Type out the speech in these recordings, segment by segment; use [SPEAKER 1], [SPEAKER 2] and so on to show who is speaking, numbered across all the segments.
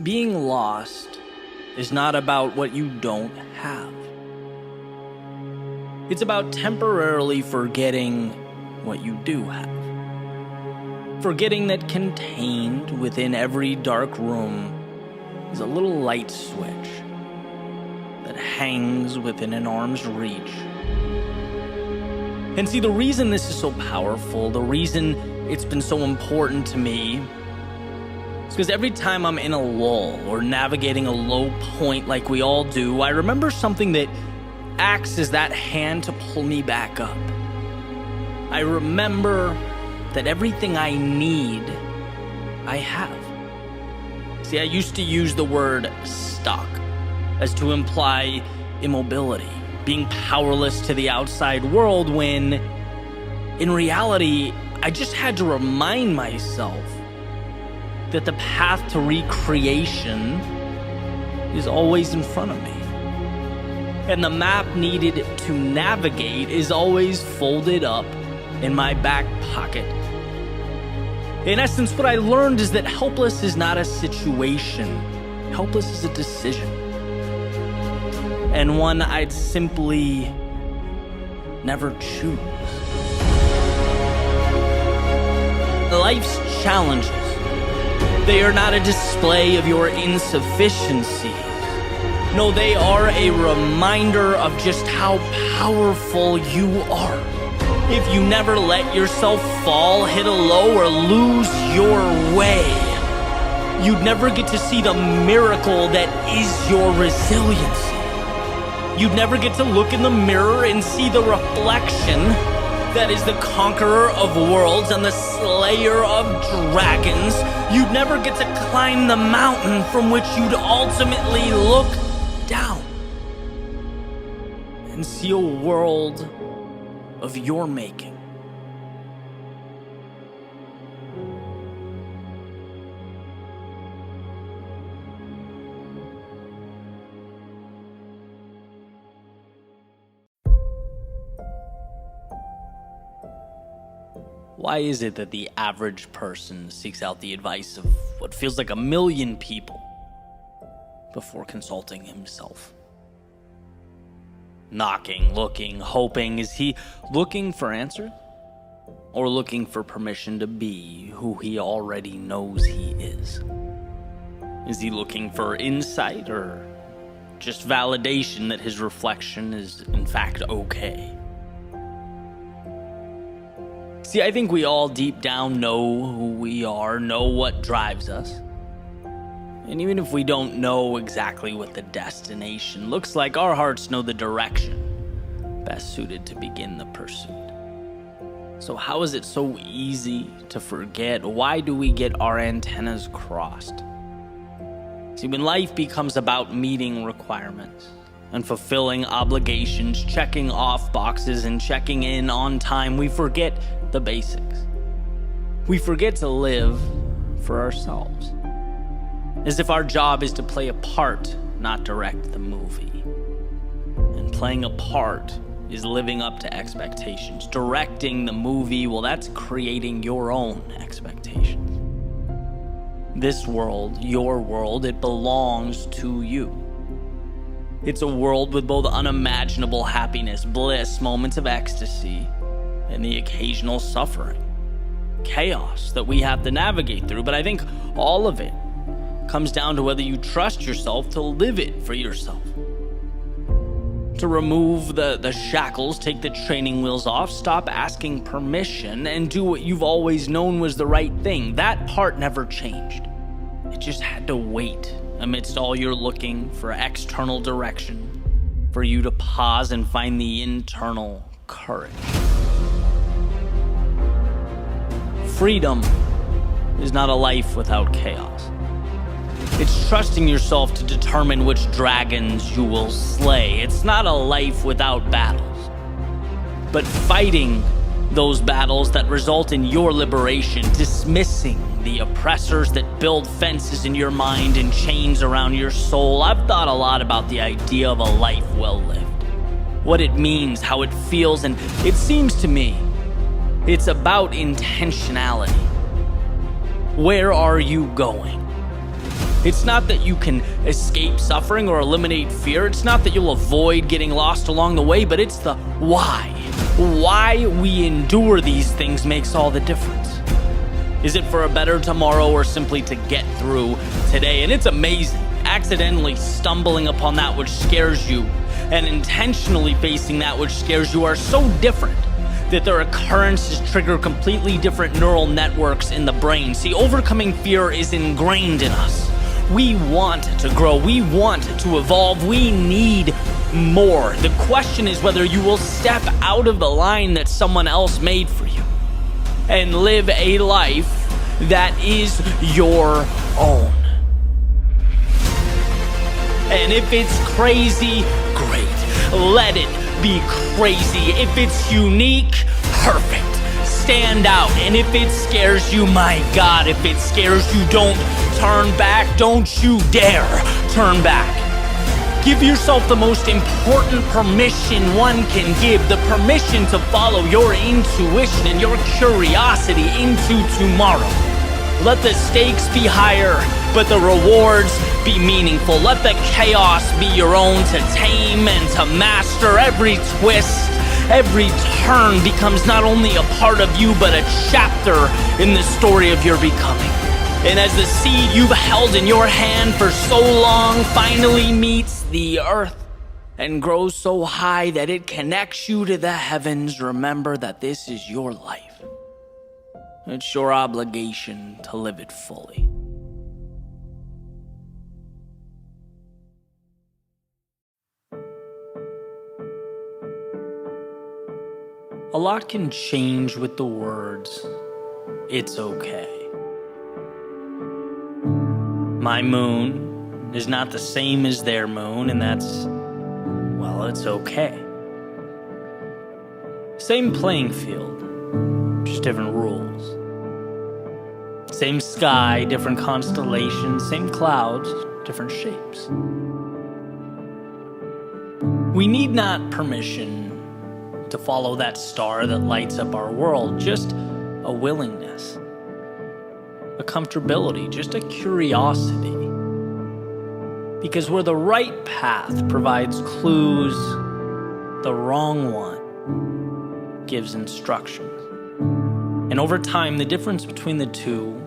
[SPEAKER 1] Being lost is not about what you don't have. It's about temporarily forgetting what you do have. Forgetting that contained within every dark room is a little light switch that hangs within an arm's reach. And see, the reason this is so powerful, the reason it's been so important to me, is because every time I'm in a lull or navigating a low point like we all do, I remember something that acts as that hand to pull me back up. I remember that everything I need, I have. See, I used to use the word stuck as to imply immobility, being powerless to the outside world, when in reality, I just had to remind myself that the path to recreation is always in front of me. And the map needed to navigate is always folded up in my back pocket. In essence, what I learned is that helpless is not a situation. Helpless is a decision. And one I'd simply never choose. Life's challenges, they are not a display of your insufficiencies. No, they are a reminder of just how powerful you are. If you never let yourself fall, hit a low, or lose your way, you'd never get to see the miracle that is your resiliency. You'd never get to look in the mirror and see the reflection that is the conqueror of worlds and the slayer of dragons. You'd never get to climb the mountain from which you'd ultimately look down and see a world of your making. Why is it that the average person seeks out the advice of what feels like a million people before consulting himself? Knocking, looking, hoping. Is he looking for answers? Or looking for permission to be who he already knows he is? Is he looking for insight or just validation that his reflection is in fact okay? See, I think we all deep down know who we are, know what drives us. And even if we don't know exactly what the destination looks like, our hearts know the direction best suited to begin the pursuit. So how is it so easy to forget? Why do we get our antennas crossed? See, when life becomes about meeting requirements and fulfilling obligations, checking off boxes and checking in on time, we forget the basics. We forget to live for ourselves, as if our job is to play a part, not direct the movie. And playing a part is living up to expectations. Directing the movie, well, that's creating your own expectations. This world, your world, it belongs to you. It's a world with both unimaginable happiness, bliss, moments of ecstasy, and the occasional suffering, chaos that we have to navigate through. But I think all of it comes down to whether you trust yourself to live it for yourself. To remove the shackles, take the training wheels off, stop asking permission, and do what you've always known was the right thing. That part never changed. It just had to wait amidst all your looking for external direction, for you to pause and find the internal courage. Freedom is not a life without chaos. It's trusting yourself to determine which dragons you will slay. It's not a life without battles, but fighting those battles that result in your liberation, dismissing the oppressors that build fences in your mind and chains around your soul. I've thought a lot about the idea of a life well lived, what it means, how it feels, and it seems to me it's about intentionality. Where are you going? It's not that you can escape suffering or eliminate fear. It's not that you'll avoid getting lost along the way, but it's the why. Why we endure these things makes all the difference. Is it for a better tomorrow or simply to get through today? And it's amazing, accidentally stumbling upon that which scares you and intentionally facing that which scares you are so different that their occurrences trigger completely different neural networks in the brain. See, overcoming fear is ingrained in us. We want to grow. We want to evolve. We need more. The question is whether you will step out of the line that someone else made for you and live a life that is your own. And if it's crazy, great. Let it be crazy. If it's unique, perfect. Stand out. And if it scares you, my God, if it scares you, don't turn back. Don't you dare turn back. Give yourself the most important permission one can give, the permission to follow your intuition and your curiosity into tomorrow. Let the stakes be higher, but the rewards be meaningful. Let the chaos be your own to tame and to master. Every twist, every turn becomes not only a part of you, but a chapter in the story of your becoming. And as the seed you've held in your hand for so long finally meets the earth and grows so high that it connects you to the heavens, remember that this is your life. It's your obligation to live it fully. A lot can change with the words, "It's okay." My moon is not the same as their moon, and that's, well, it's okay. Same playing field, just different rules. Same sky, different constellations, same clouds, different shapes. We need not permission to follow that star that lights up our world, just a willingness. A comfortability, just a curiosity. Because where the right path provides clues, the wrong one gives instructions. And over time, the difference between the two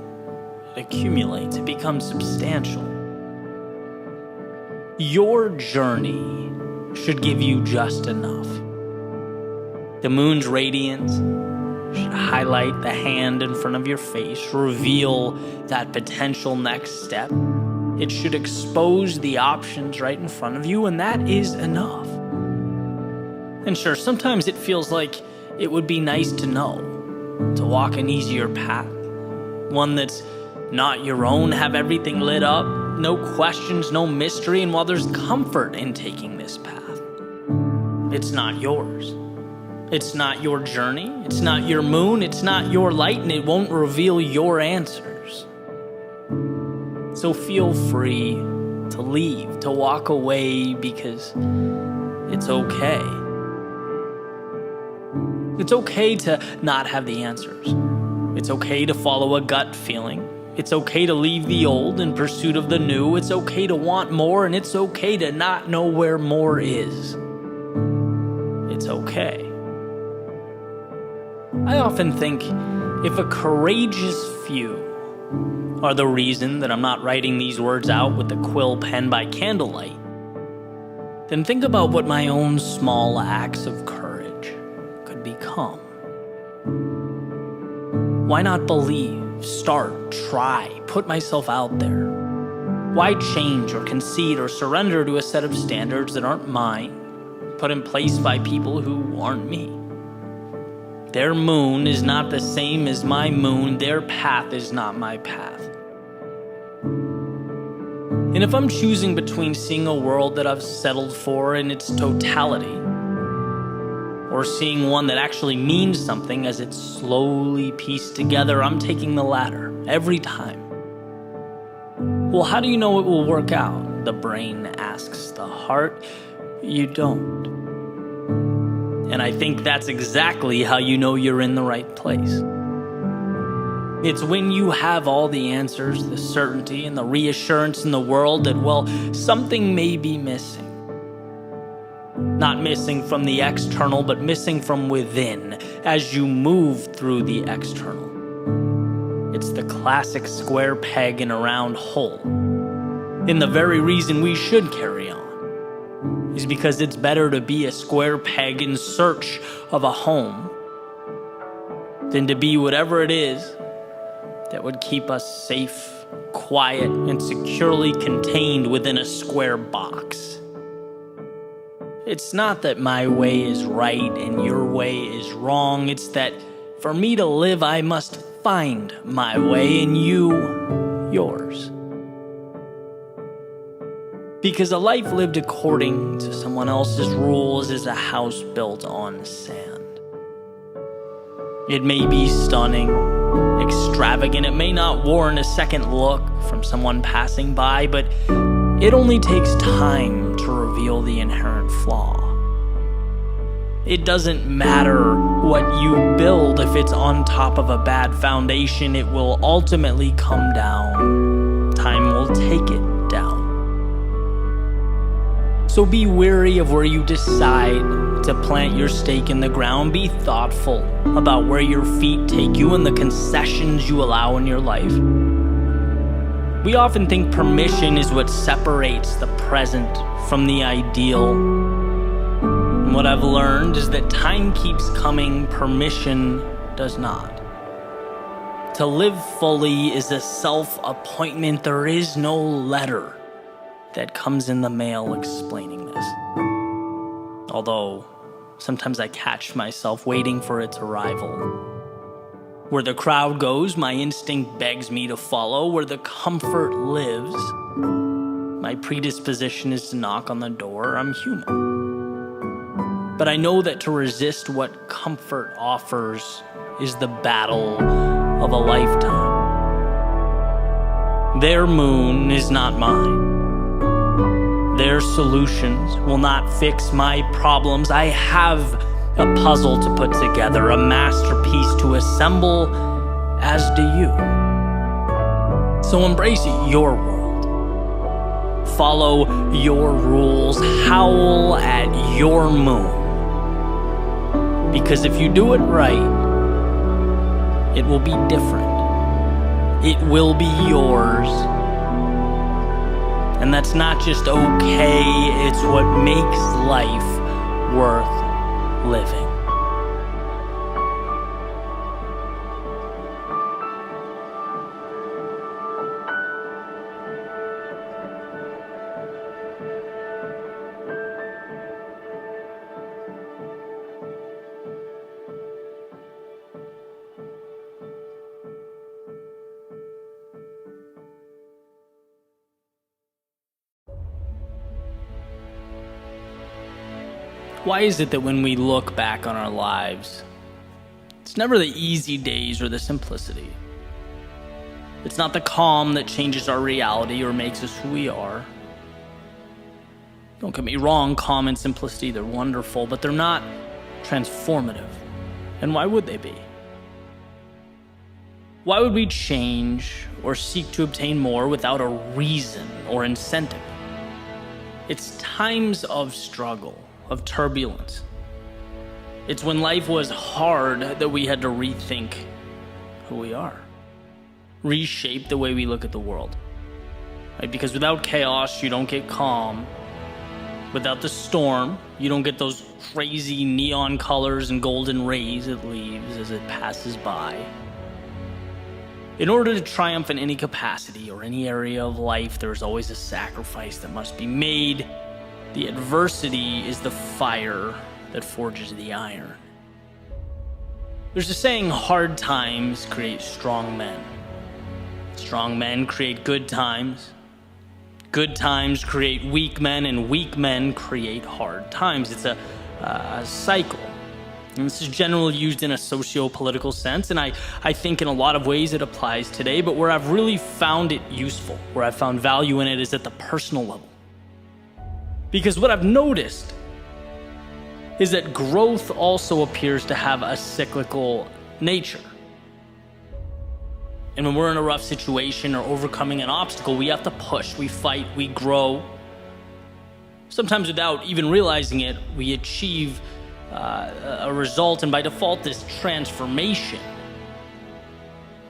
[SPEAKER 1] accumulates, it becomes substantial. Your journey should give you just enough. The moon's radiance should highlight the hand in front of your face, reveal that potential next step. It should expose the options right in front of you, and that is enough. And sure, sometimes it feels like it would be nice to know, to walk an easier path, one that's not your own, have everything lit up, no questions, no mystery, and while there's comfort in taking this path, it's not yours. It's not your journey, it's not your moon, it's not your light, and it won't reveal your answers. So feel free to leave, to walk away, because it's okay. It's okay to not have the answers. It's okay to follow a gut feeling. It's okay to leave the old in pursuit of the new. It's okay to want more, and it's okay to not know where more is. It's okay. I often think if a courageous few are the reason that I'm not writing these words out with a quill pen by candlelight, then think about what my own small acts of courage could become. Why not believe, start, try, put myself out there? Why change or concede or surrender to a set of standards that aren't mine, put in place by people who aren't me? Their moon is not the same as my moon. Their path is not my path. And if I'm choosing between seeing a world that I've settled for in its totality, or seeing one that actually means something as it's slowly pieced together, I'm taking the latter every time. Well, how do you know it will work out? The brain asks the heart. You don't. And I think that's exactly how you know you're in the right place. It's when you have all the answers, the certainty, and the reassurance in the world that, well, something may be missing. Not missing from the external, but missing from within as you move through the external. It's the classic square peg in a round hole. And the very reason we should carry on is because it's better to be a square peg in search of a home than to be whatever it is that would keep us safe, quiet, and securely contained within a square box. It's not that my way is right and your way is wrong. It's that for me to live, I must find my way and you yours. Because a life lived according to someone else's rules is a house built on sand. It may be stunning, extravagant, it may not warrant a second look from someone passing by, but it only takes time to reveal the inherent flaw. It doesn't matter what you build if it's on top of a bad foundation, it will ultimately come down. Time will take it down. So be wary of where you decide to plant your stake in the ground. Be thoughtful about where your feet take you and the concessions you allow in your life. We often think permission is what separates the present from the ideal. And what I've learned is that time keeps coming, permission does not. To live fully is a self-appointment. There is no letter that comes in the mail explaining this. Although, sometimes I catch myself waiting for its arrival. Where the crowd goes, my instinct begs me to follow. Where the comfort lives, my predisposition is to knock on the door. I'm human. But I know that to resist what comfort offers is the battle of a lifetime. Their moon is not mine. Their solutions will not fix my problems. I have a puzzle to put together, a masterpiece to assemble, as do you. So embrace your world. Follow your rules. Howl at your moon. Because if you do it right, it will be different. It will be yours. And that's not just okay, it's what makes life worth living. Why is it that when we look back on our lives, it's never the easy days or the simplicity? It's not the calm that changes our reality or makes us who we are. Don't get me wrong, calm and simplicity, they're wonderful, but they're not transformative. And why would they be? Why would we change or seek to obtain more without a reason or incentive? It's times of struggle, of turbulence. It's when life was hard that we had to rethink who we are, reshape the way we look at the world, right? Because without chaos, you don't get calm. Without the storm, you don't get those crazy neon colors and golden rays it leaves as it passes by. In order to triumph in any capacity or any area of life, there's always a sacrifice that must be made. The adversity is the fire that forges the iron. There's a saying, hard times create strong men. Strong men create good times. Good times create weak men, and weak men create hard times. It's a cycle. And this is generally used in a socio-political sense, and I think in a lot of ways it applies today, but where I've really found it useful, where I've found value in it, is at the personal level. Because what I've noticed is that growth also appears to have a cyclical nature. And when we're in a rough situation or overcoming an obstacle, we have to push, we fight, we grow. Sometimes without even realizing it, we achieve a result, and by default, this transformation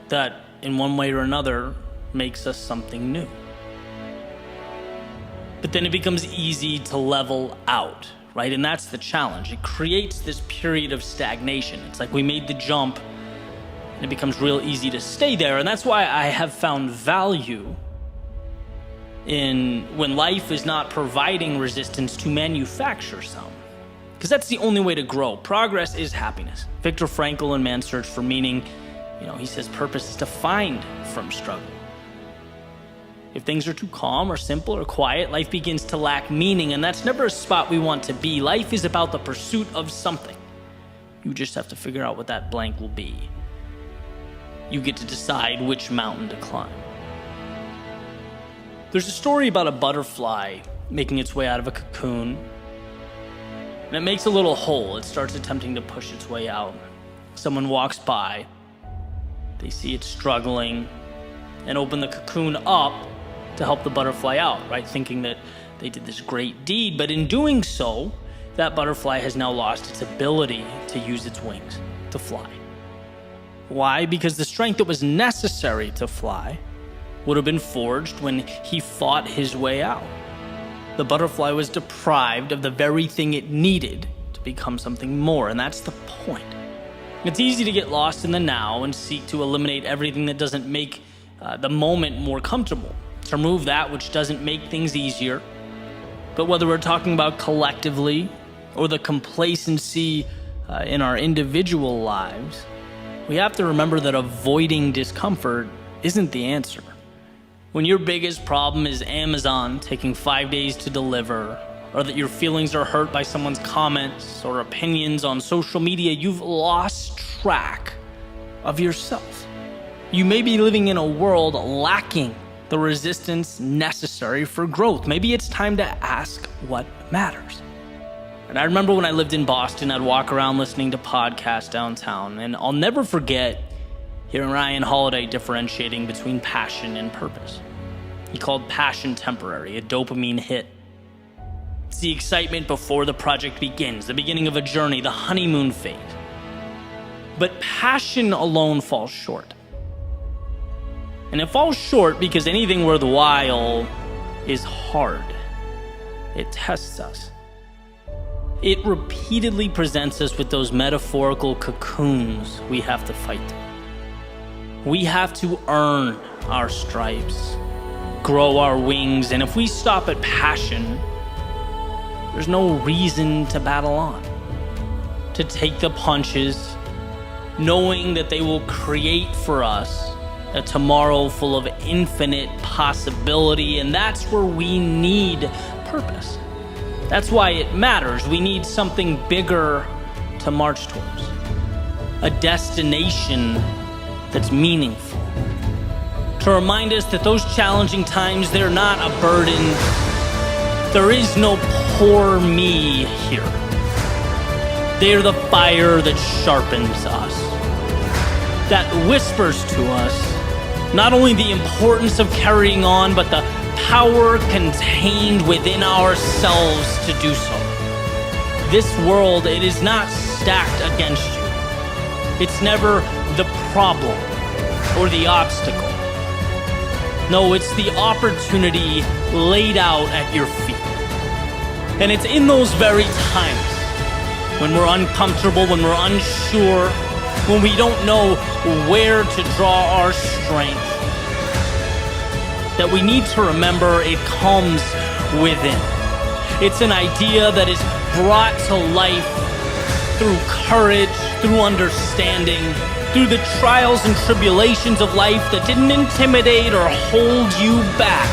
[SPEAKER 1] that in one way or another makes us something new. But then it becomes easy to level out, right? And that's the challenge. It creates this period of stagnation. It's like we made the jump, and it becomes real easy to stay there. And that's why I have found value in when life is not providing resistance to manufacture some. Because that's the only way to grow. Progress is happiness. Viktor Frankl in Man's Search for Meaning, he says purpose is defined from struggle. If things are too calm or simple or quiet, life begins to lack meaning, and that's never a spot we want to be. Life is about the pursuit of something. You just have to figure out what that blank will be. You get to decide which mountain to climb. There's a story about a butterfly making its way out of a cocoon, and it makes a little hole. It starts attempting to push its way out. Someone walks by, they see it struggling, and open the cocoon up to help the butterfly out, right? Thinking that they did this great deed, but in doing so, that butterfly has now lost its ability to use its wings to fly. Why? Because the strength that was necessary to fly would have been forged when he fought his way out. The butterfly was deprived of the very thing it needed to become something more, and that's the point. It's easy to get lost in the now and seek to eliminate everything that doesn't make the moment more comfortable, to remove that which doesn't make things easier. But whether we're talking about collectively or the complacency in our individual lives, we have to remember that avoiding discomfort isn't the answer. When your biggest problem is Amazon taking 5 days to deliver, or that your feelings are hurt by someone's comments or opinions on social media, you've lost track of yourself. You may be living in a world lacking the resistance necessary for growth. Maybe it's time to ask what matters. And I remember when I lived in Boston, I'd walk around listening to podcasts downtown, and I'll never forget hearing Ryan Holiday differentiating between passion and purpose. He called passion temporary, a dopamine hit. It's the excitement before the project begins, the beginning of a journey, the honeymoon phase. But passion alone falls short. And it falls short because anything worthwhile is hard. It tests us. It repeatedly presents us with those metaphorical cocoons we have to fight. We have to earn our stripes, grow our wings, and if we stop at passion, there's no reason to battle on, to take the punches, knowing that they will create for us a tomorrow full of infinite possibility, and that's where we need purpose. That's why it matters. We need something bigger to march towards, a destination that's meaningful, to remind us that those challenging times, they're not a burden. There is no poor me here. They're the fire that sharpens us, that whispers to us not only the importance of carrying on, but the power contained within ourselves to do so. This world, it is not stacked against you. It's never the problem or the obstacle. No, it's the opportunity laid out at your feet. And it's in those very times when we're uncomfortable, when we're unsure, when we don't know where to draw our strength, that we need to remember it comes within. It's an idea that is brought to life through courage, through understanding, through the trials and tribulations of life that didn't intimidate or hold you back,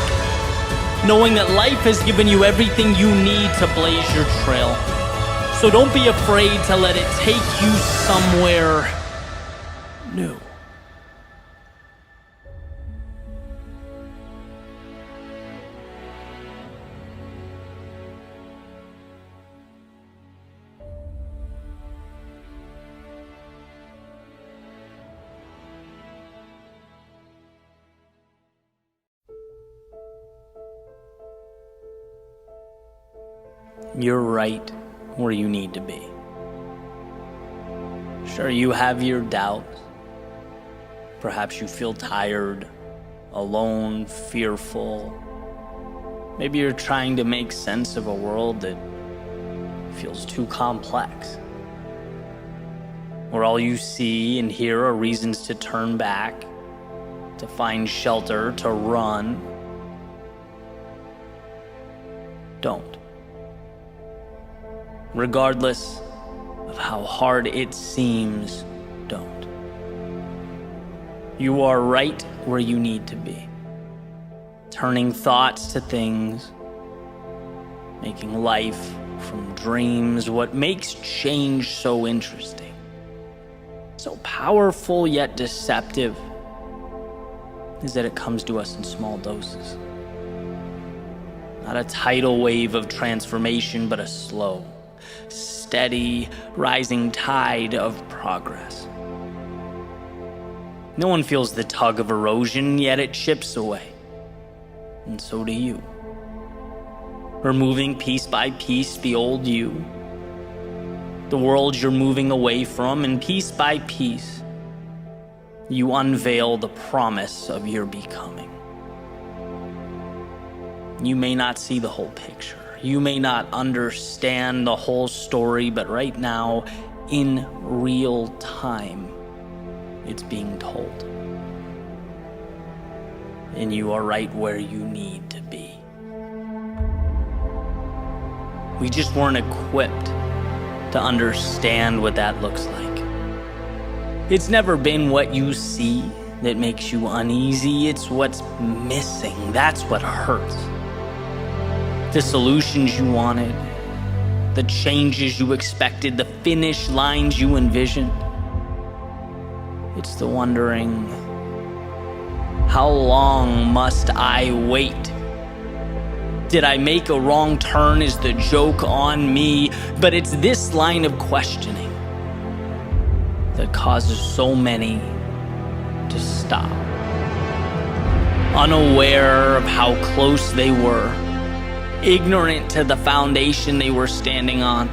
[SPEAKER 1] knowing that life has given you everything you need to blaze your trail. So don't be afraid to let it take you somewhere new. You're right where you need to be. Sure, you have your doubts. Perhaps you feel tired, alone, fearful. Maybe you're trying to make sense of a world that feels too complex, where all you see and hear are reasons to turn back, to find shelter, to run. Don't. Regardless of how hard it seems, don't. You are right where you need to be. Turning thoughts to things, making life from dreams. What makes change so interesting, so powerful yet deceptive, is that it comes to us in small doses. Not a tidal wave of transformation, but a slow, steady, rising tide of progress. No one feels the tug of erosion, yet it chips away. And so do you. Removing piece by piece the old you, the world you're moving away from, and piece by piece, you unveil the promise of your becoming. You may not see the whole picture. You may not understand the whole story, but right now, in real time, it's being told. And you are right where you need to be. We just weren't equipped to understand what that looks like. It's never been what you see that makes you uneasy. It's what's missing. That's what hurts. The solutions you wanted, the changes you expected, the finish lines you envisioned. It's the wondering, how long must I wait? Did I make a wrong turn? Is the joke on me? But it's this line of questioning that causes so many to stop, unaware of how close they were, ignorant to the foundation they were standing on.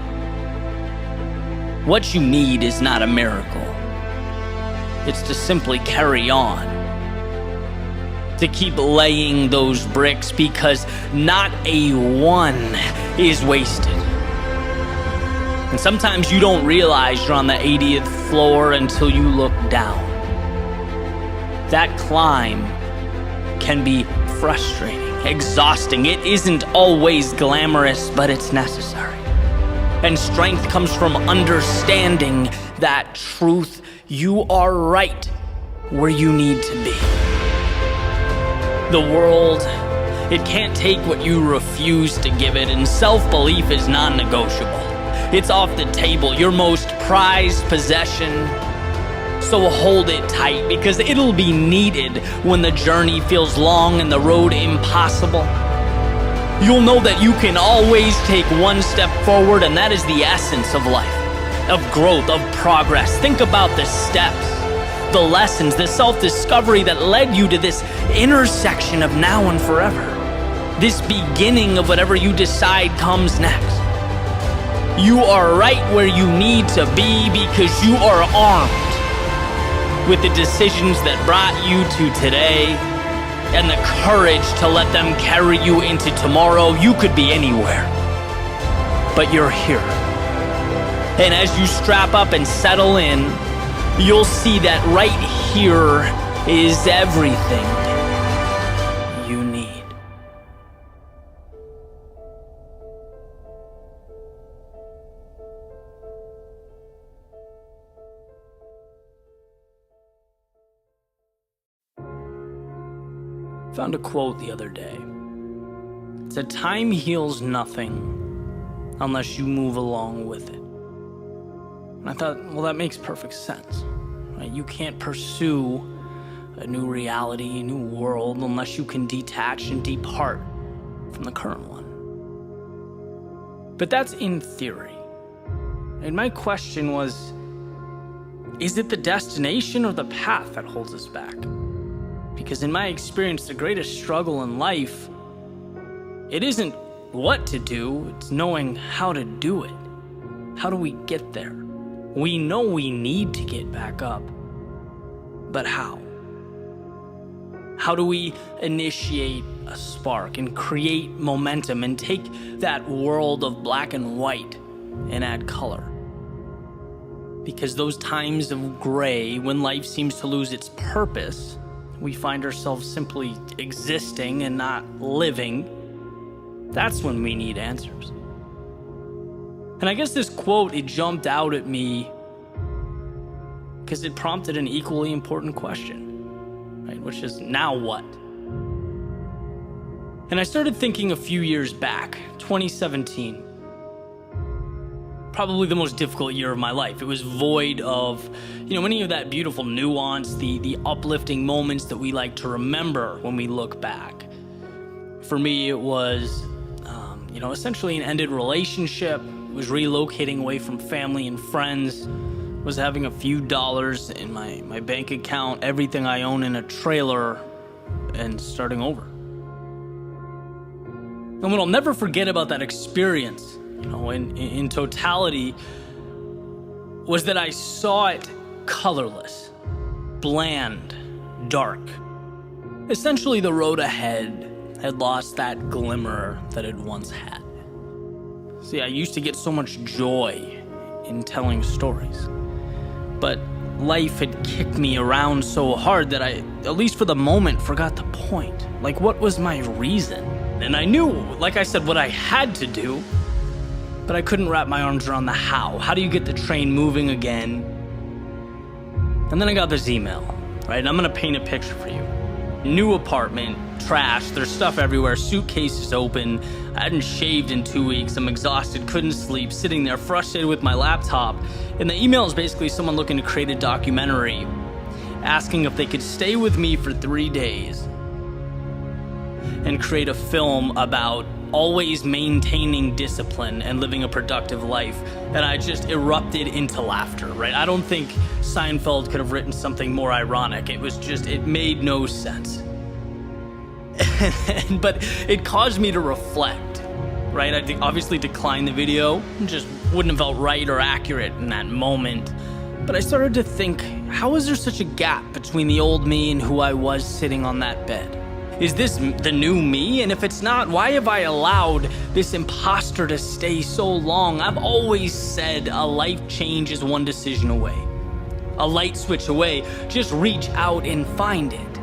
[SPEAKER 1] What you need is not a miracle. It's to simply carry on, to keep laying those bricks, because not a one is wasted. And sometimes you don't realize you're on the 80th floor until you look down. That climb can be frustrating, exhausting. It isn't always glamorous, but it's necessary. And strength comes from understanding that truth. You are right where you need to be. The world, it can't take what you refuse to give it, and self-belief is non-negotiable. It's off the table, your most prized possession. So hold it tight, because it'll be needed when the journey feels long and the road impossible. You'll know that you can always take one step forward, and that is the essence of life, of growth, of progress. Think about the steps, the lessons, the self-discovery that led you to this intersection of now and forever. This beginning of whatever you decide comes next. You are right where you need to be, because you are armed with the decisions that brought you to today and the courage to let them carry you into tomorrow. You could be anywhere, but you're here. And as you strap up and settle in, you'll see that right here is everything you need. Found a quote the other day. It said, "Time heals nothing unless you move along with it." And I thought, well, that makes perfect sense, right? You can't pursue a new reality, a new world, unless you can detach and depart from the current one. But that's in theory. And my question was, is it the destination or the path that holds us back? Because in my experience, the greatest struggle in life, it isn't what to do, it's knowing how to do it. How do we get there? We know we need to get back up, but how? How do we initiate a spark and create momentum and take that world of black and white and add color? Because those times of gray, when life seems to lose its purpose, we find ourselves simply existing and not living, that's when we need answers. And I guess this quote, it jumped out at me because it prompted an equally important question, right? Which is, now what? And I started thinking a few years back, 2017, probably the most difficult year of my life. It was void of, any of that beautiful nuance, the uplifting moments that we like to remember when we look back. For me, it was, essentially an ended relationship. It was relocating away from family and friends. Was having a few dollars in my bank account, everything I own in a trailer, and starting over. And what I'll never forget about that experience, in totality, was that I saw it colorless, bland, dark. Essentially, the road ahead had lost that glimmer that it once had. See, I used to get so much joy in telling stories, but life had kicked me around so hard that I, at least for the moment, forgot the point. Like, what was my reason? And I knew, like I said, what I had to do, but I couldn't wrap my arms around the how. How do you get the train moving again? And then I got this email, right? And I'm gonna paint a picture for you. New apartment, trash, there's stuff everywhere, suitcases open. I hadn't shaved in 2 weeks. I'm exhausted, couldn't sleep, sitting there frustrated with my laptop. And the email is basically someone looking to create a documentary, asking if they could stay with me for 3 days and create a film about always maintaining discipline and living a productive life. And I just erupted into laughter, right? I don't think Seinfeld could have written something more ironic. It made no sense. But it caused me to reflect, right? I obviously declined the video. It just wouldn't have felt right or accurate in that moment. But I started to think, how is there such a gap between the old me and who I was sitting on that bed? Is this the new me? And if it's not, why have I allowed this imposter to stay so long? I've always said a life change is one decision away, a light switch away. Just reach out and find it.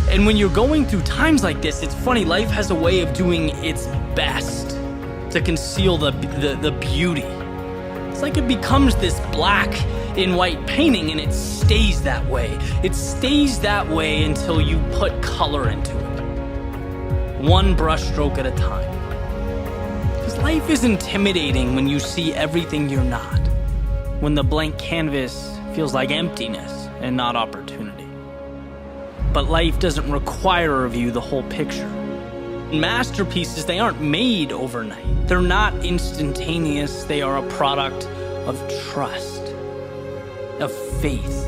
[SPEAKER 1] And when you're going through times like this, it's funny, life has a way of doing its best to conceal the beauty. It's like it becomes this black and white painting, and it stays that way. It stays that way until you put color into it, one brushstroke at a time. Because life is intimidating when you see everything you're not, when the blank canvas feels like emptiness and not opportunity. But life doesn't require of you the whole picture. Masterpieces, they aren't made overnight. They're not instantaneous. They are a product of trust, of faith.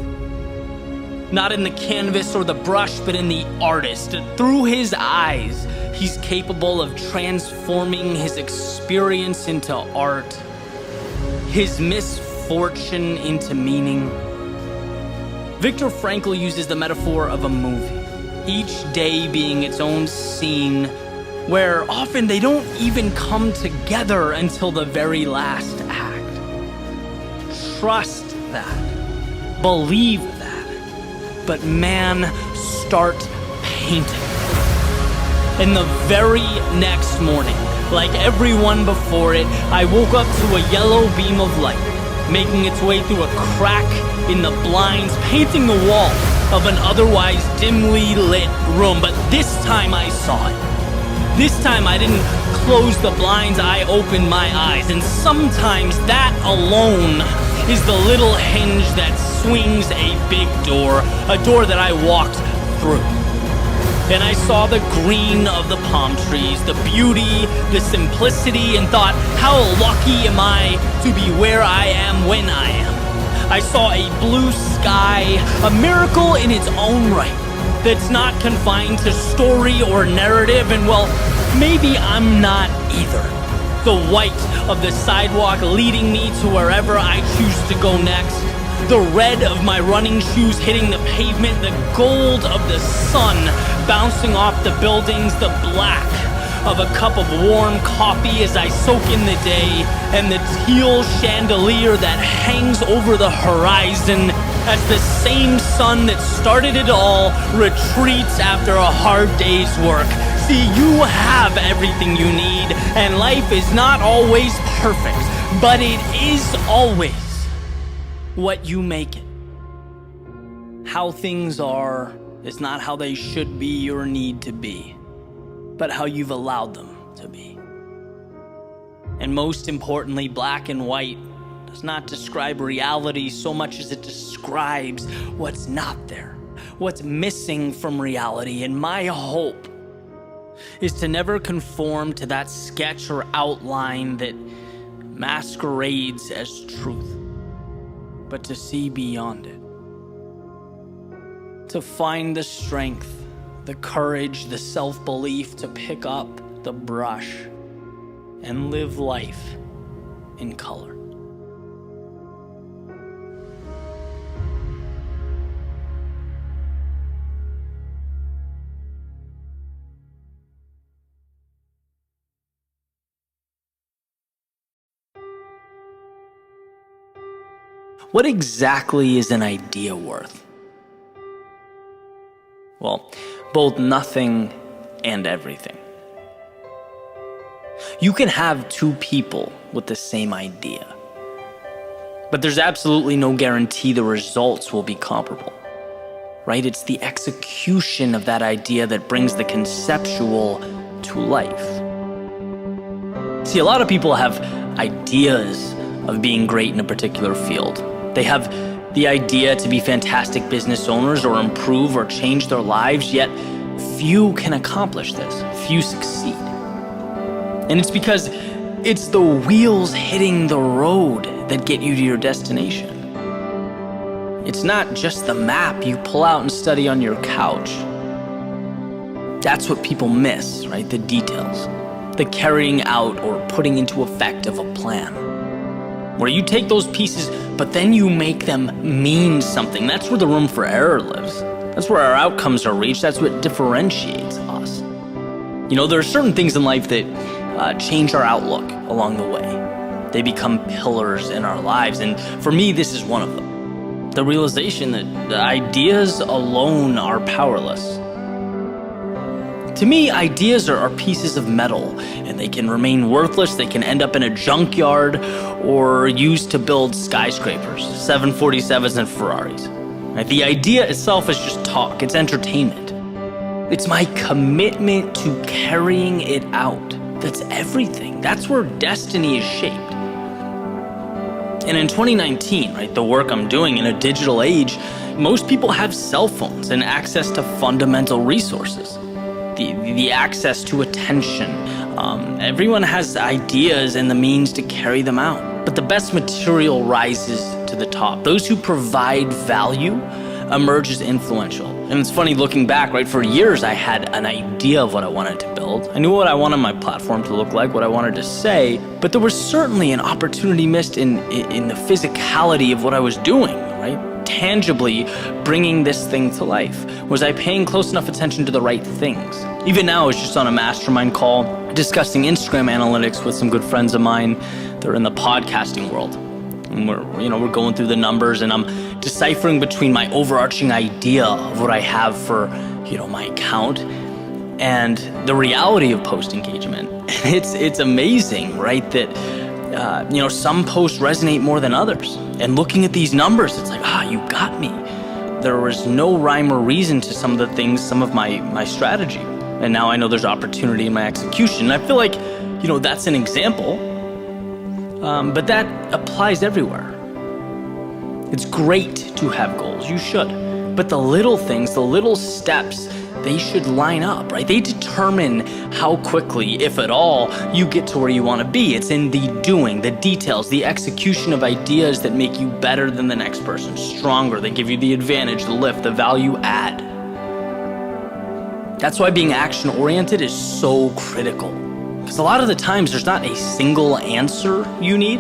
[SPEAKER 1] Not in the canvas or the brush, but in the artist. Through his eyes, he's capable of transforming his experience into art, his misfortune into meaning. Viktor Frankl uses the metaphor of a movie, each day being its own scene, where often they don't even come together until the very last act. Trust that. Believe that. But man, start painting. And the very next morning, like everyone before it, I woke up to a yellow beam of light, making its way through a crack in the blinds, painting the wall of an otherwise dimly lit room. But this time I saw it. This time I didn't close the blinds, I opened my eyes. And sometimes that alone is the little hinge that swings a big door, a door that I walked through. And I saw the green of the palm trees, the beauty, the simplicity, and thought, how lucky am I to be where I am when I am. I saw a blue sky, a miracle in its own right, that's not confined to story or narrative. And well, maybe I'm not either. The white of the sidewalk leading me to wherever I choose to go next. The red of my running shoes hitting the pavement. The gold of the sun bouncing off the buildings. The black of a cup of warm coffee as I soak in the day. And the teal chandelier that hangs over the horizon as the same sun that started it all retreats after a hard day's work. See, you have everything you need, and life is not always perfect, but it is always what you make it. How things are is not how they should be or need to be, but how you've allowed them to be. And most importantly, black and white does not describe reality so much as it describes what's not there, what's missing from reality. And my hope is to never conform to that sketch or outline that masquerades as truth, but to see beyond it. To find the strength, the courage, the self-belief to pick up the brush and live life in color. What exactly is an idea worth? Well, both nothing and everything. You can have two people with the same idea, but there's absolutely no guarantee the results will be comparable, right? It's the execution of that idea that brings the conceptual to life. See, a lot of people have ideas of being great in a particular field. They have the idea to be fantastic business owners or improve or change their lives, yet few can accomplish this. Few succeed. And it's because it's the wheels hitting the road that get you to your destination. It's not just the map you pull out and study on your couch. That's what people miss, right? The details. The carrying out or putting into effect of a plan, where you take those pieces, but then you make them mean something. That's where the room for error lives. That's where our outcomes are reached. That's what differentiates us. You know, there are certain things in life that change our outlook along the way. They become pillars in our lives, and for me, this is one of them. The realization that the ideas alone are powerless. To me, ideas are pieces of metal, and they can remain worthless. They can end up in a junkyard or used to build skyscrapers, 747s and Ferraris. Right? The idea itself is just talk. It's entertainment. It's my commitment to carrying it out. That's everything. That's where destiny is shaped. And in 2019, right, the work I'm doing in a digital age, most people have cell phones and access to fundamental resources. The access to attention. Everyone has ideas and the means to carry them out. But the best material rises to the top. Those who provide value emerge as influential. And it's funny looking back, right? For years, I had an idea of what I wanted to build. I knew what I wanted my platform to look like, what I wanted to say, but there was certainly an opportunity missed in the physicality of what I was doing, right? Tangibly bringing this thing to life. Was I paying close enough attention to the right things? Even now, I was just on a mastermind call discussing Instagram analytics with some good friends of mine. They're in the podcasting world. And we're going through the numbers, and I'm deciphering between my overarching idea of what I have for, my account and the reality of post engagement. It's amazing, right? That some posts resonate more than others. And looking at these numbers, it's like, you got me. There was no rhyme or reason to some of the things, some of my strategy. And now I know there's opportunity in my execution. And I feel like, that's an example. But that applies everywhere. It's great to have goals. You should. But the little things, the little steps, they should line up, right? They determine how quickly, if at all, you get to where you want to be. It's in the doing, the details, the execution of ideas that make you better than the next person, stronger, that give you the advantage, the lift, the value add. That's why being action-oriented is so critical. Because a lot of the times there's not a single answer you need,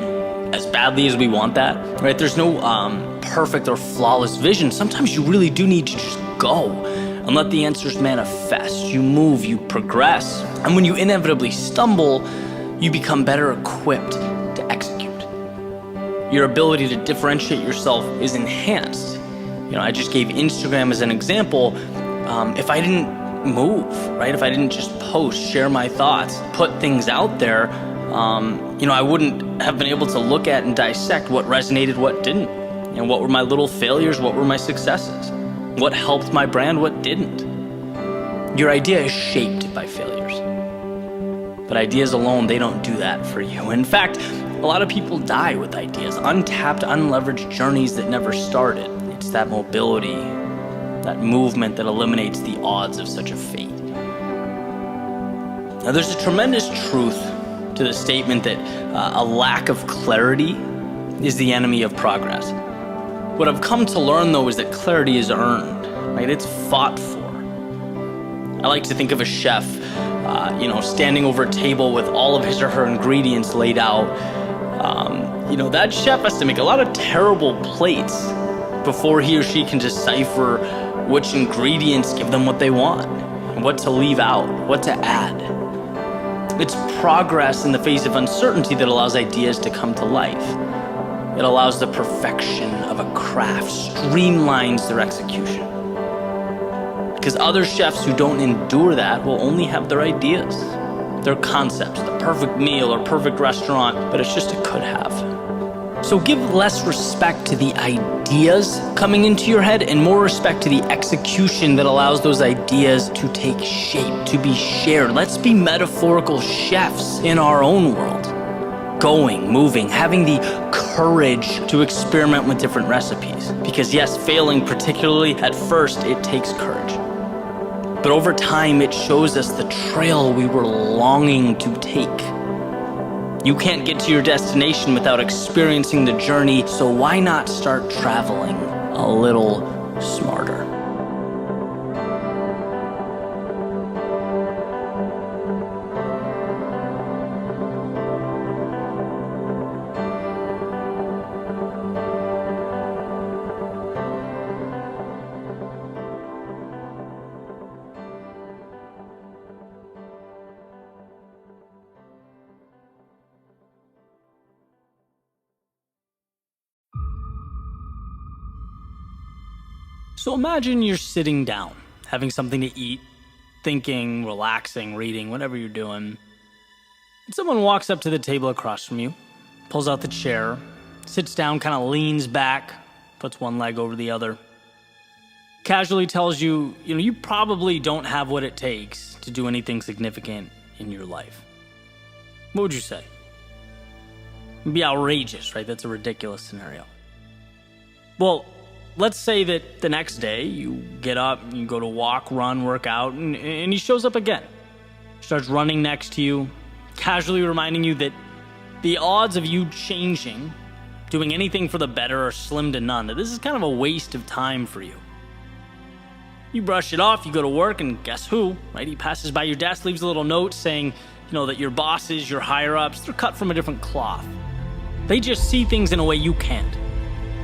[SPEAKER 1] as badly as we want that, right? There's no perfect or flawless vision. Sometimes you really do need to just go and let the answers manifest. You move, you progress. And when you inevitably stumble, you become better equipped to execute. Your ability to differentiate yourself is enhanced. I just gave Instagram as an example. If I didn't move, right? If I didn't just post, share my thoughts, put things out there, I wouldn't have been able to look at and dissect what resonated, what didn't. What were my little failures, what were my successes? What helped my brand, what didn't? Your idea is shaped by failures. But ideas alone, they don't do that for you. In fact, a lot of people die with ideas, untapped, unleveraged journeys that never started. It's that mobility, that movement that eliminates the odds of such a fate. Now, there's a tremendous truth to the statement that a lack of clarity is the enemy of progress. What I've come to learn, though, is that clarity is earned, right? It's fought for. I like to think of a chef, standing over a table with all of his or her ingredients laid out. That chef has to make a lot of terrible plates before he or she can decipher which ingredients give them what they want, and what to leave out, what to add. It's progress in the face of uncertainty that allows ideas to come to life. It allows the perfection of a craft, streamlines their execution. Because other chefs who don't endure that will only have their ideas, their concepts, the perfect meal or perfect restaurant, but it's just a could have. So give less respect to the ideas coming into your head and more respect to the execution that allows those ideas to take shape, to be shared. Let's be metaphorical chefs in our own world. Going, moving, having the courage to experiment with different recipes. Because yes, failing, particularly at first, it takes courage. But over time, it shows us the trail we were longing to take. You can't get to your destination without experiencing the journey, so why not start traveling a little smarter? So imagine you're sitting down, having something to eat, thinking, relaxing, reading, whatever you're doing. And someone walks up to the table across from you, pulls out the chair, sits down, kind of leans back, puts one leg over the other, casually tells you, you probably don't have what it takes to do anything significant in your life. What would you say? It'd be outrageous, right? That's a ridiculous scenario. Well, let's say that the next day you get up, you go to walk, run, work out, and he shows up again. Starts running next to you, casually reminding you that the odds of you changing, doing anything for the better, are slim to none. That this is kind of a waste of time for you. You brush it off, you go to work, and guess who, right? He passes by your desk, leaves a little note saying, that your bosses, your higher-ups, they're cut from a different cloth. They just see things in a way you can't.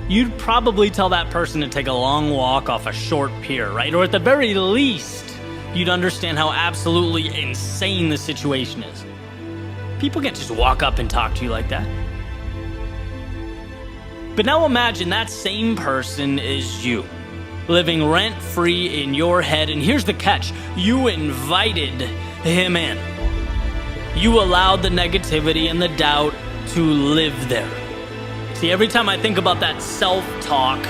[SPEAKER 1] You'd probably tell that person to take a long walk off a short pier, right? Or at the very least, you'd understand how absolutely insane the situation is. People can't just walk up and talk to you like that. But now imagine that same person is you, living rent-free in your head, and here's the catch. You invited him in. You allowed the negativity and the doubt to live there. See, every time I think about that self-talk,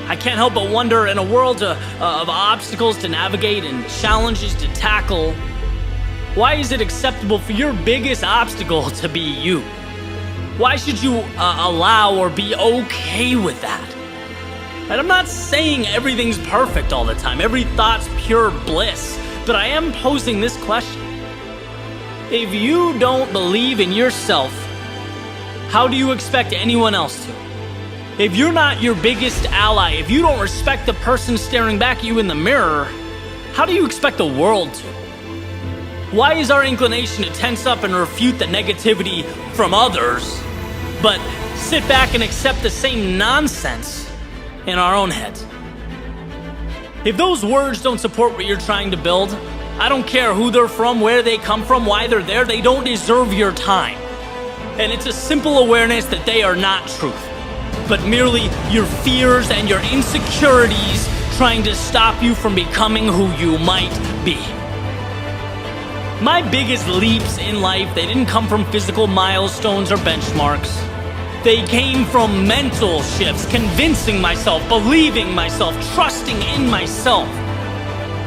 [SPEAKER 1] I can't help but wonder, in a world of obstacles to navigate and challenges to tackle, why is it acceptable for your biggest obstacle to be you? Why should you allow or be okay with that? And I'm not saying everything's perfect all the time, every thought's pure bliss, but I am posing this question. If you don't believe in yourself, how do you expect anyone else to? If you're not your biggest ally, if you don't respect the person staring back at you in the mirror, how do you expect the world to? Why is our inclination to tense up and refute the negativity from others, but sit back and accept the same nonsense in our own heads? If those words don't support what you're trying to build, I don't care who they're from, where they come from, why they're there, they don't deserve your time. And it's a simple awareness that they are not truth, but merely your fears and your insecurities trying to stop you from becoming who you might be. My biggest leaps in life, they didn't come from physical milestones or benchmarks. They came from mental shifts, convincing myself, believing myself, trusting in myself.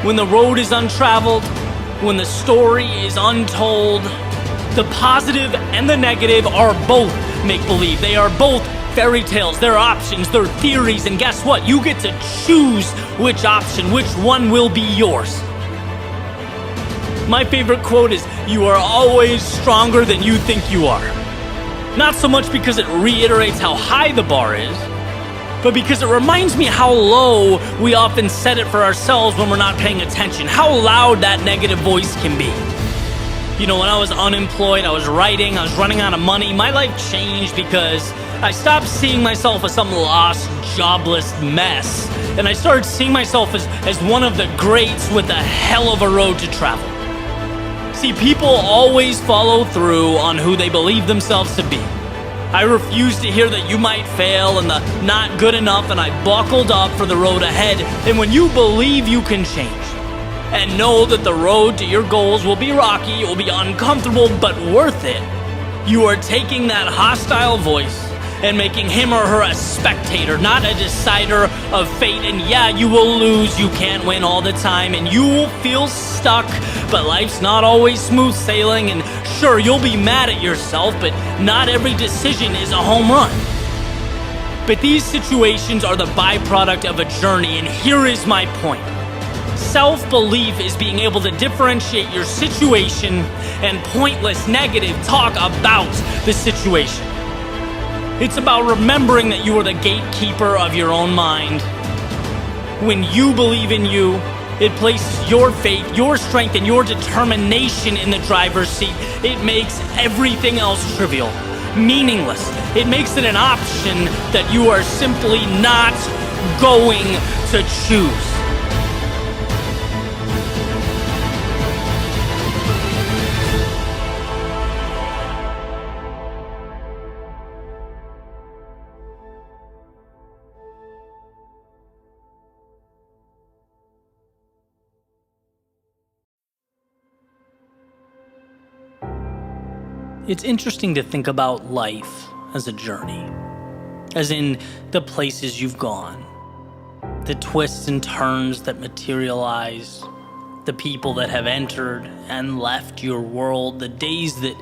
[SPEAKER 1] When the road is untraveled, when the story is untold, the positive and the negative are both make-believe. They are both fairy tales, they're options, they're theories, and guess what? You get to choose which option, which one will be yours. My favorite quote is, "You are always stronger than you think you are." Not so much because it reiterates how high the bar is, but because it reminds me how low we often set it for ourselves when we're not paying attention, how loud that negative voice can be. You know, when I was unemployed, I was writing, I was running out of money, my life changed because I stopped seeing myself as some lost, jobless mess, and I started seeing myself as one of the greats with a hell of a road to travel. See, people always follow through on who they believe themselves to be. I refused to hear that you might fail and the not good enough, and I buckled up for the road ahead. And when you believe you can change and know that the road to your goals will be rocky, it will be uncomfortable, but worth it, you are taking that hostile voice and making him or her a spectator, not a decider of fate. And yeah, you will lose, you can't win all the time, and you will feel stuck, but life's not always smooth sailing, and sure, you'll be mad at yourself, but not every decision is a home run. But these situations are the byproduct of a journey, and here is my point. Self-belief is being able to differentiate your situation and pointless negative talk about the situation. It's about remembering that you are the gatekeeper of your own mind. When you believe in you, it places your faith, your strength, and your determination in the driver's seat. It makes everything else trivial, meaningless. It makes it an option that you are simply not going to choose. It's interesting to think about life as a journey, as in the places you've gone, the twists and turns that materialize, the people that have entered and left your world, the days that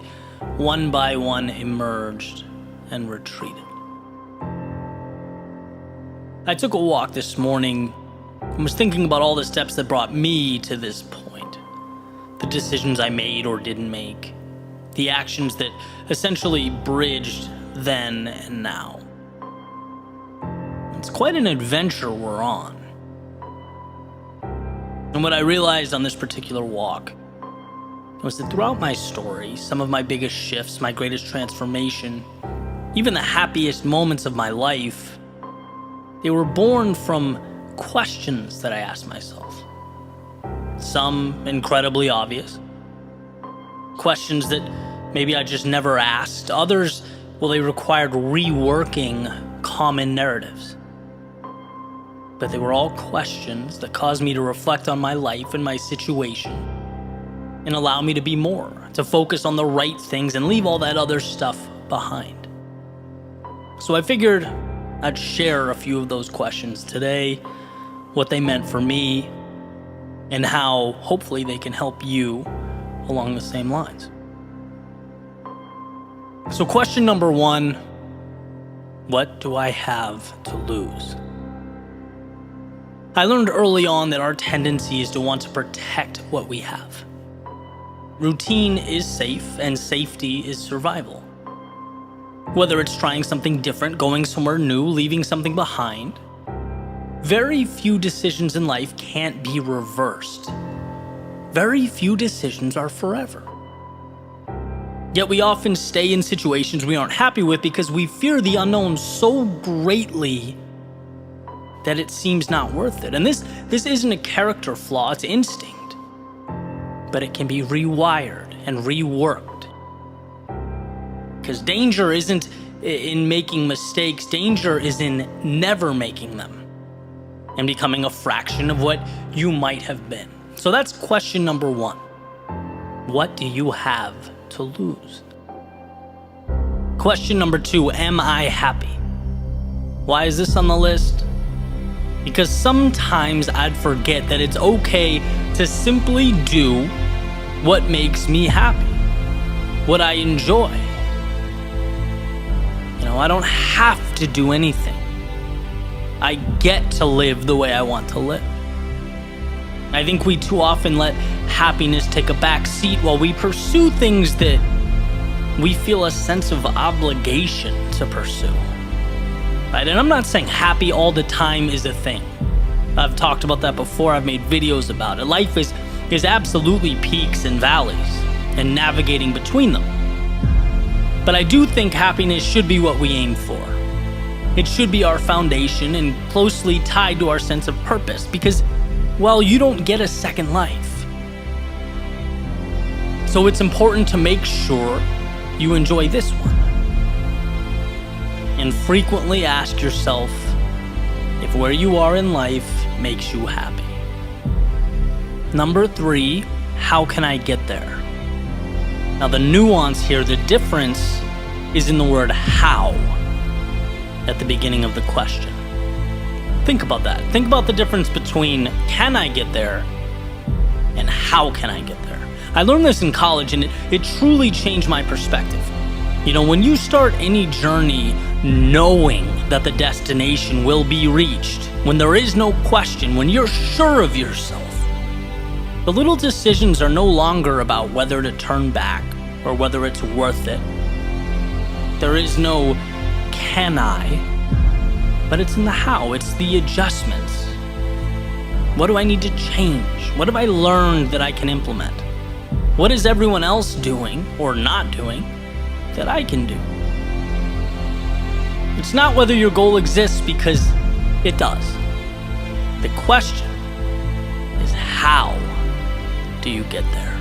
[SPEAKER 1] one by one emerged and retreated. I took a walk this morning and was thinking about all the steps that brought me to this point, the decisions I made or didn't make, the actions that essentially bridged then and now. It's quite an adventure we're on. And what I realized on this particular walk was that throughout my story, some of my biggest shifts, my greatest transformation, even the happiest moments of my life, they were born from questions that I asked myself. Some incredibly obvious. Questions that maybe I just never asked. Others, well, they required reworking common narratives. But they were all questions that caused me to reflect on my life and my situation and allow me to be more, to focus on the right things and leave all that other stuff behind. So I figured I'd share a few of those questions today, what they meant for me, and how hopefully they can help you along the same lines. So question number one, what do I have to lose? I learned early on that our tendency is to want to protect what we have. Routine is safe, and safety is survival. Whether it's trying something different, going somewhere new, leaving something behind, Very few decisions in life can't be reversed. Very few decisions are forever. Yet we often stay in situations we aren't happy with because we fear the unknown so greatly that it seems not worth it. And this isn't a character flaw, it's instinct. But it can be rewired and reworked. Because danger isn't in making mistakes, danger is in never making them and becoming a fraction of what you might have been. So that's question number 1. What do you have to lose? Question number 2, am I happy? Why is this on the list? Because sometimes I'd forget that it's okay to simply do what makes me happy, what I enjoy. I don't have to do anything. I get to live the way I want to live. I think we too often let happiness take a back seat while we pursue things that we feel a sense of obligation to pursue. Right? And I'm not saying happy all the time is a thing. I've talked about that before. I've made videos about it. Life is absolutely peaks and valleys and navigating between them. But I do think happiness should be what we aim for. It should be our foundation and closely tied to our sense of purpose because, well, you don't get a second life. So it's important to make sure you enjoy this one. And frequently ask yourself if where you are in life makes you happy. Number 3, how can I get there? Now the nuance here, the difference is in the word how at the beginning of the question. Think about that. Think about the difference between can I get there and how can I get there? I learned this in college and it truly changed my perspective. When you start any journey knowing that the destination will be reached, when there is no question, when you're sure of yourself, the little decisions are no longer about whether to turn back or whether it's worth it. There is no can I, but it's in the how, it's the adjustments. What do I need to change? What have I learned that I can implement? What is everyone else doing or not doing that I can do? It's not whether your goal exists, because it does. The question is how do you get there?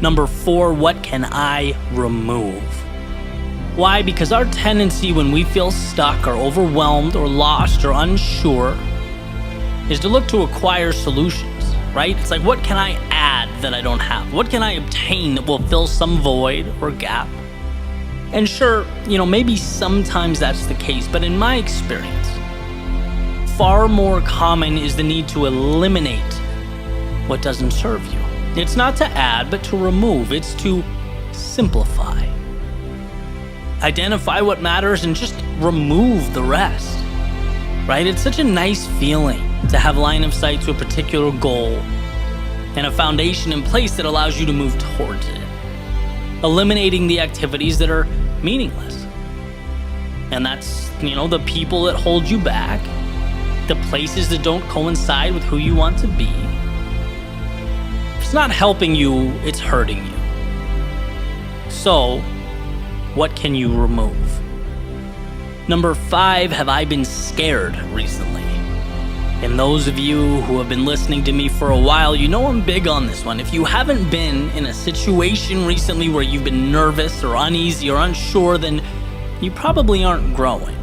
[SPEAKER 1] Number 4, what can I remove? Why? Because our tendency when we feel stuck or overwhelmed or lost or unsure is to look to acquire solutions, right? It's like, what can I add that I don't have? What can I obtain that will fill some void or gap? And sure, maybe sometimes that's the case, but in my experience, far more common is the need to eliminate what doesn't serve you. It's not to add, but to remove. It's to simplify. Identify what matters and just remove the rest, right? It's such a nice feeling to have line of sight to a particular goal and a foundation in place that allows you to move towards it. Eliminating the activities that are meaningless. And that's, the people that hold you back, the places that don't coincide with who you want to be. It's not helping you, it's hurting you. So, what can you remove? Number 5, have I been scared recently? And those of you who have been listening to me for a while, I'm big on this one. If you haven't been in a situation recently where you've been nervous or uneasy or unsure, then you probably aren't growing.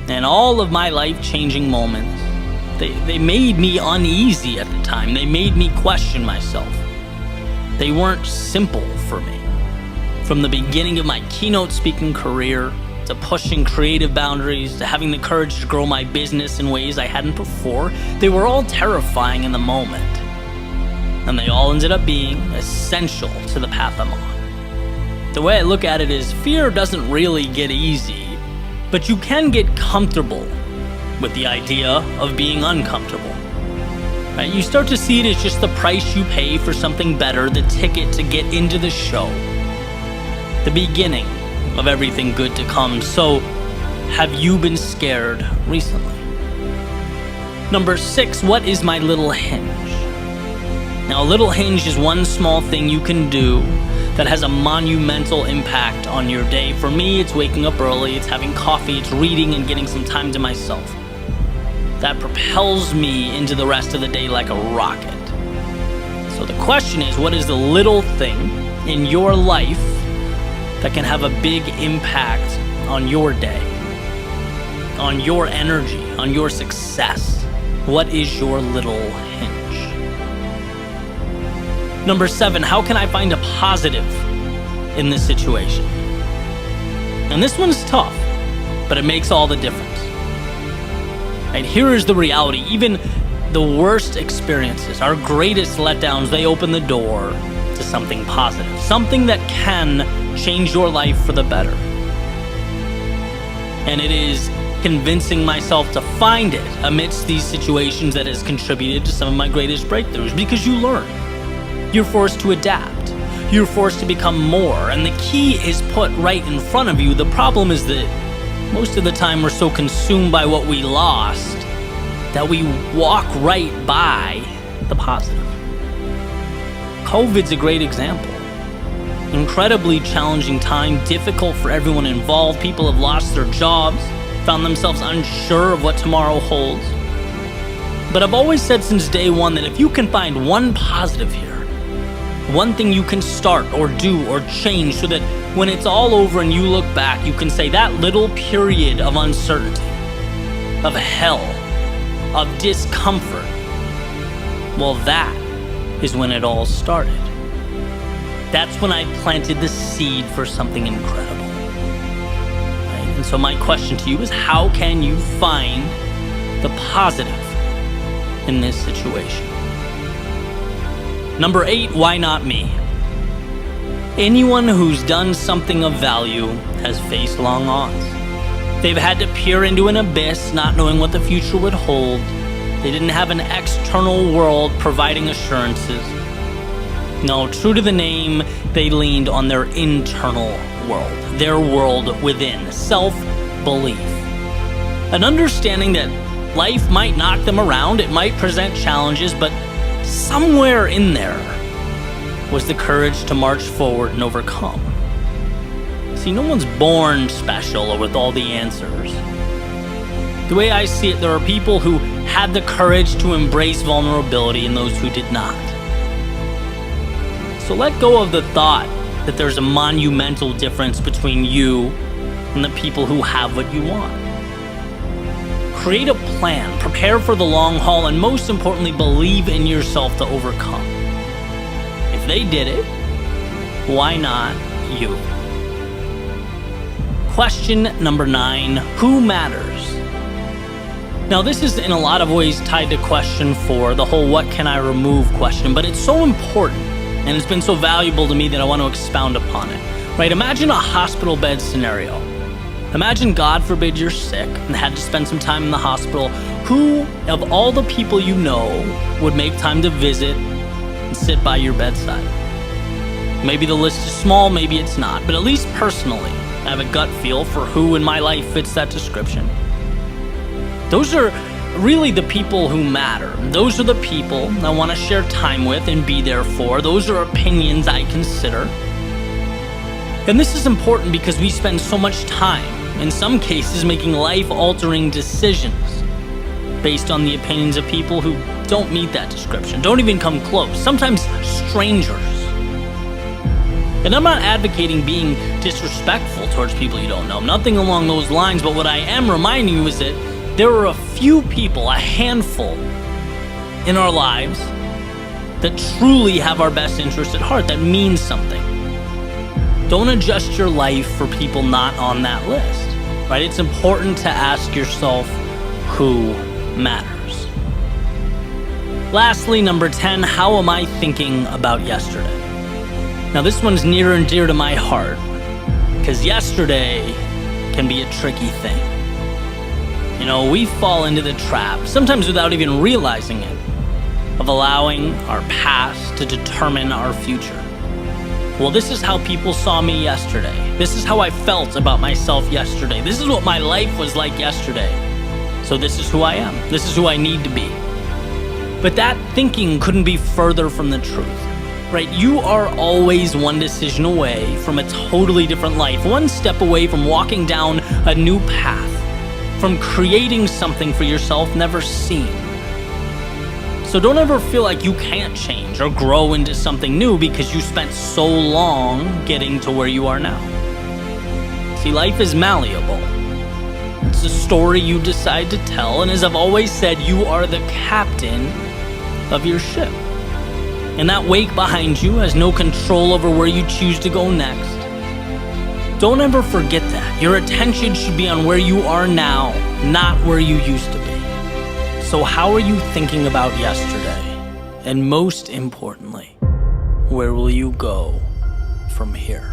[SPEAKER 1] And all of my life-changing moments, they made me uneasy at the time. They made me question myself. They weren't simple for me. From the beginning of my keynote speaking career, to pushing creative boundaries, to having the courage to grow my business in ways I hadn't before, they were all terrifying in the moment. And they all ended up being essential to the path I'm on. The way I look at it is, fear doesn't really get easy, but you can get comfortable with the idea of being uncomfortable. Right? You start to see it as just the price you pay for something better, the ticket to get into the show, the beginning of everything good to come. So have you been scared recently? Number 6, what is my little hinge? Now, a little hinge is one small thing you can do that has a monumental impact on your day. For me, it's waking up early, it's having coffee, it's reading and getting some time to myself. That propels me into the rest of the day like a rocket. So the question is, what is the little thing in your life that can have a big impact on your day, on your energy, on your success? What is your little hinge? Number 7, how can I find a positive in this situation? And this one's tough, but it makes all the difference. And here is the reality. Even the worst experiences, our greatest letdowns, they open the door to something positive, something that can change your life for the better. And it is convincing myself to find it amidst these situations that has contributed to some of my greatest breakthroughs, because you learn. You're forced to adapt. You're forced to become more, and the key is put right in front of you. The problem is that most of the time we're so consumed by what we lost that we walk right by the positive. COVID's a great example. Incredibly challenging time, difficult for everyone involved. People have lost their jobs, found themselves unsure of what tomorrow holds. But I've always said since day one that if you can find one positive here, one thing you can start or do or change, so that when it's all over and you look back, you can say that little period of uncertainty, of hell, of discomfort, well, that is when it all started. That's when I planted the seed for something incredible. Right? And so my question to you is, how can you find the positive in this situation? Number 8, why not me? Anyone who's done something of value has faced long odds. They've had to peer into an abyss, not knowing what the future would hold. They didn't have an external world providing assurances. No, true to the name, they leaned on their internal world, their world within, self-belief. An understanding that life might knock them around, it might present challenges, but somewhere in there was the courage to march forward and overcome. See, no one's born special or with all the answers. The way I see it, there are people who had the courage to embrace vulnerability and those who did not. So let go of the thought that there's a monumental difference between you and the people who have what you want. Create a plan, prepare for the long haul, and most importantly, believe in yourself to overcome. If they did it, why not you? Question number 9, who matters? Now, this is in a lot of ways tied to question 4, the whole what can I remove question, but it's so important and it's been so valuable to me that I want to expound upon it. Right? Imagine a hospital bed scenario. Imagine, God forbid, you're sick and had to spend some time in the hospital. Who of all the people you know would make time to visit and sit by your bedside? Maybe the list is small, maybe it's not, but at least personally, I have a gut feel for who in my life fits that description. Those are really the people who matter. Those are the people I want to share time with and be there for. Those are opinions I consider. And this is important because we spend so much time, in some cases, making life-altering decisions based on the opinions of people who don't meet that description, don't even come close, sometimes strangers. And I'm not advocating being disrespectful towards people you don't know, nothing along those lines, but what I am reminding you is that there are a few people, a handful in our lives that truly have our best interest at heart, that means something. Don't adjust your life for people not on that list, right? It's important to ask yourself who matters. Lastly, number 10, how am I thinking about yesterday? Now, this one's near and dear to my heart because yesterday can be a tricky thing. You know, we fall into the trap, sometimes without even realizing it, of allowing our past to determine our future. Well, this is how people saw me yesterday. This is how I felt about myself yesterday. This is what my life was like yesterday. So this is who I am. This is who I need to be. But that thinking couldn't be further from the truth, right? You are always one decision away from a totally different life, one step away from walking down a new path, from creating something for yourself never seen. So don't ever feel like you can't change or grow into something new because you spent so long getting to where you are now. See, life is malleable. It's a story you decide to tell, and as I've always said, you are the captain of your ship. And that wake behind you has no control over where you choose to go next. Don't ever forget that. Your attention should be on where you are now, not where you used to be. So how are you thinking about yesterday? And most importantly, where will you go from here?